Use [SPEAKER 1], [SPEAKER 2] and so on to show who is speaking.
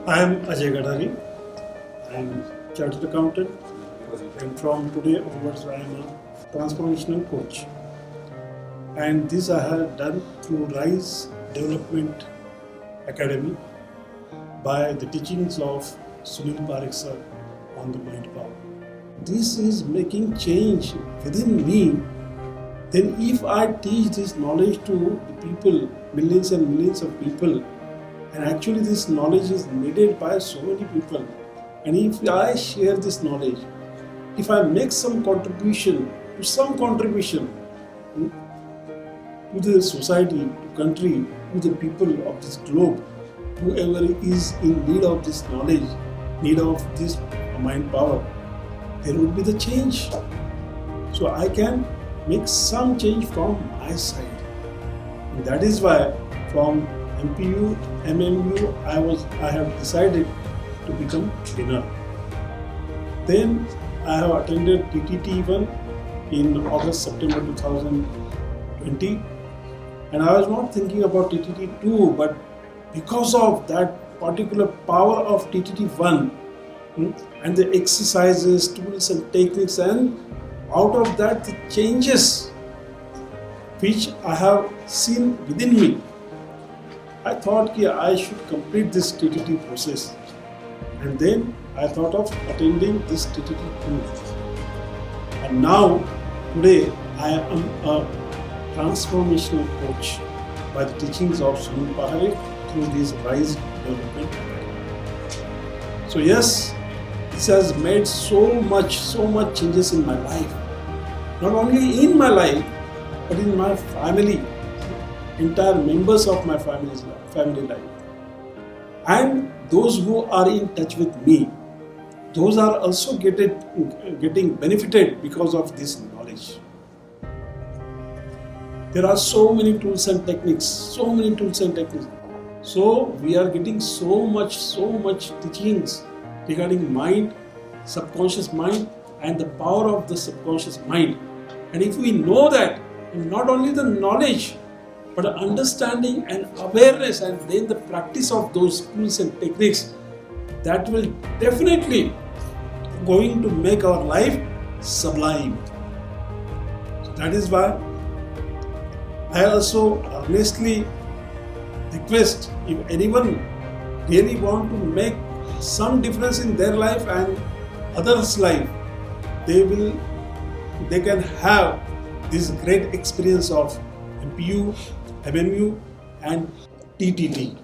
[SPEAKER 1] I am Ajay Gadhari. I am chartered accountant, and from today onwards I am a transformational coach. And this I have done through Rise Development Academy by the teachings of Sunil Parekh sir on the mind power. This is making change within me. Then if I teach this knowledge to the people, millions and millions of people, and actually this knowledge is needed by so many people, and if I share this knowledge, if I make some contribution to the society, to country, to the people of this globe, whoever is in need of this knowledge, need of this mind power, there would be the change. So I can make some change from my side. And that is why from MPU, MMU, I have decided to become trainer. Then I have attended TTT1 in August, September 2020, and I was not thinking about TTT2, but because of that particular power of TTT1 and the exercises, tools and techniques, and out of that the changes which I have seen within me, I thought that I should complete this TTT process, and then I thought of attending this TTT2. And now today I am a transformational coach by the teachings of Sunil Parekh through this Rise Development Academy. So yes, this has made so much changes in my life. Not only in my life, but in my family, entire members of my family life. And those who are in touch with me, those are also getting benefited because of this knowledge. There are so many tools and techniques. So we are getting so much teachings regarding mind, subconscious mind, and the power of the subconscious mind. And if we know that, and not only the knowledge, but understanding and awareness, and then the practice of those tools and techniques, that will definitely going to make our life sublime. So that is why I also earnestly request, if anyone really want to make some difference in their life and others' life, they can have this great experience of MPU, MMU and TTT.